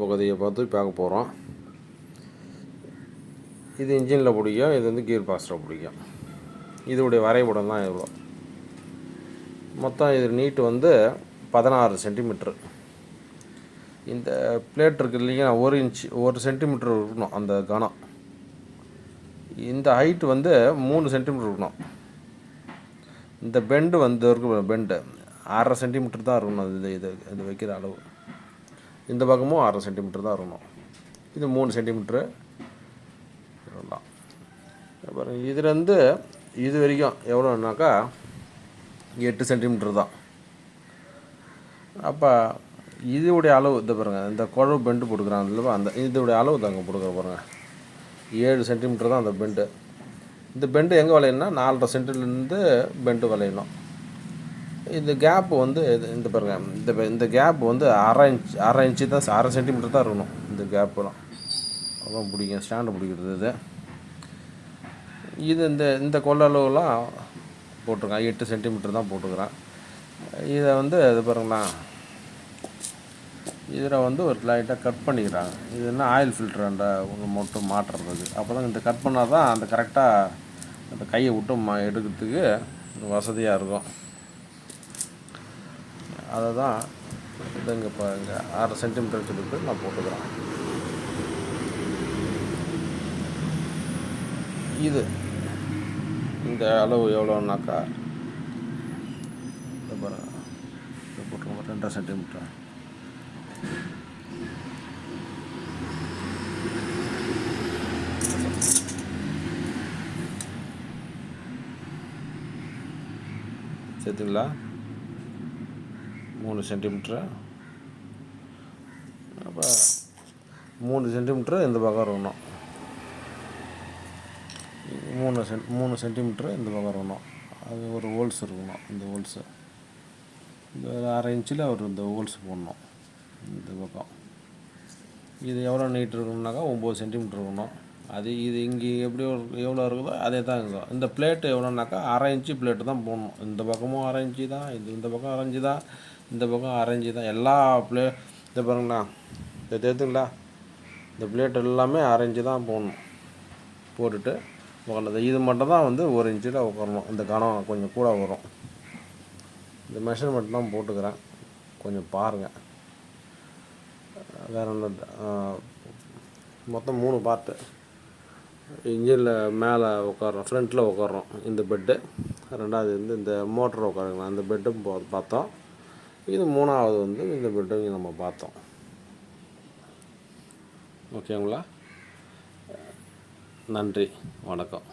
பகுதியை பார்த்து பார்க்க போகிறோம். இது இன்ஜினில் பிடிக்கும், இது வந்து கியர் பாக்ஸில் பிடிக்கும். இதோடைய வரைபடம் தான் இவ்வளோ. மொத்தம் இது நீட்டு வந்து 16 சென்டிமீட்ரு. இந்த பிளேட் இருக்குது இல்லையா, 1 இன்ச் 1 சென்டிமீட்ரு இருக்கணும் அந்த கனம். இந்த ஹைட்டு வந்து 3 சென்டிமீட்ரு இருக்கணும். இந்த பெண்டு வந்து இருக்கு, பெண்டு 1/2 சென்டிமீட்டர் தான் இருக்கணும். இது வைக்கிற அளவு இந்த பக்கமும் 1/2 சென்டிமீட்டர் தான் இருக்கணும். இது 3 சென்டிமீட்ரு சொல்லலாம். அப்புறம் இதுலேருந்து இது வரைக்கும் எவ்வளோனாக்கா 8 சென்டிமீட்ரு தான். அப்போ இதோடைய அளவு இந்த பாருங்கள், இந்த குழவு பெண்டு போட்டுக்கிறாங்க இல்லைப்பா, அந்த இதோடைய அளவு தாங்க கொடுக்குற பாருங்கள், 7 சென்டிமீட்ரு தான் அந்த பெண்டு. இந்த பெண்டு எங்கே வளையணும்னா 4.5 சென்டிலேருந்து பெண்டு வளையணும். இந்த கேப்பு வந்து இந்த பாருங்கள், இந்த கேப் வந்து அரை இன்ச்சு தான், 1/2 சென்டிமீட்டர் தான் இருக்கணும். இந்த கேப்பெல்லாம் அதான் பிடிக்கும், ஸ்டாண்டு பிடிக்கிறது. இது இந்த கொள்ளளவுலாம் போட்டிருக்கேன், 8 சென்டிமீட்டர் தான் போட்டுக்கிறேன். இதை வந்து இது பாருங்களேன், இதில் வந்து ஒரு லைட்டாக கட் பண்ணிக்கிறாங்க. இது என்ன ஆயில் ஃபில்டராண்ட மட்டும் மாட்டுறது. அப்போ தான் இந்த கட் பண்ணால் தான் அந்த கரெக்டாக அந்த கையை விட்டு எடுக்கிறதுக்கு வசதியாக இருக்கும். அதை தான் இது இங்கே இப்போ இங்கே 6 சென்டிமீட்டர் சொல்லிட்டு நான் போட்டுக்கிறேன். இது இந்த அளவு எவ்வளோனாக்கா இந்த பாருங்க, இதை போட்டுருவோம் 2 சென்டிமீட்டர். சேர்த்துங்களா, 3 சென்டிமீட்ரு. அப்போ 3 சென்டிமீட்ரு இந்த பக்கம் இருக்கணும். 3 சென்டிமீட்ரு இந்த பக்கம் இருக்கணும். அது ஒரு ஹோல்ஸ் இருக்கணும். இந்த ஹோல்ஸு இந்த 1/2 இன்ச்சில் இந்த ஹோல்ஸ் போடணும் இந்த பக்கம். இது எவ்வளோ நீட் இருக்கணும்னாக்கா 9 சென்டிமீட்ரு இருக்கணும். அது இது இங்கே எப்படி எவ்வளோ இருக்குதோ அதே தான் இருக்கும். இந்த பிளேட்டு எவ்வளோனாக்கா 1/2 இன்ச்சு பிளேட்டு தான் போடணும். இந்த பக்கமும் 1/2 இன்ச்சு தான், இந்த பக்கம் 1/2 இன்ச்சு தான், இந்த பக்கம் 1/2 இன்ச்சு தான். எல்லா இதை பாருங்களா, இதை தெரியுதுங்களா, இந்த பிளேட் எல்லாமே 1/2 இன்ச்சு தான் போடணும். போட்டுட்டு உட்காந்து இது மட்டும் தான் வந்து 1 இன்ச்சில் உட்காரணும். இந்த கனம் கொஞ்சம் கூட வரும். இந்த மெஷர்மெண்ட் தான் போட்டுக்கிறேன், கொஞ்சம் பாருங்கள். வேறு ஒன்று, மொத்தம் 3 பார்ட்டு. இன்ஜினில் மேலே உட்காரோம், ஃப்ரண்ட்டில் உட்காரோம் இந்த பெட்டு. 2வது வந்து இந்த மோட்டர் உட்காருங்களா, அந்த பெட்டும் பார்த்தோம். இது 3வது வந்து இந்த பெட்டும் நம்ம பார்த்தோம். ஓகேங்களா, நன்றி, வணக்கம்.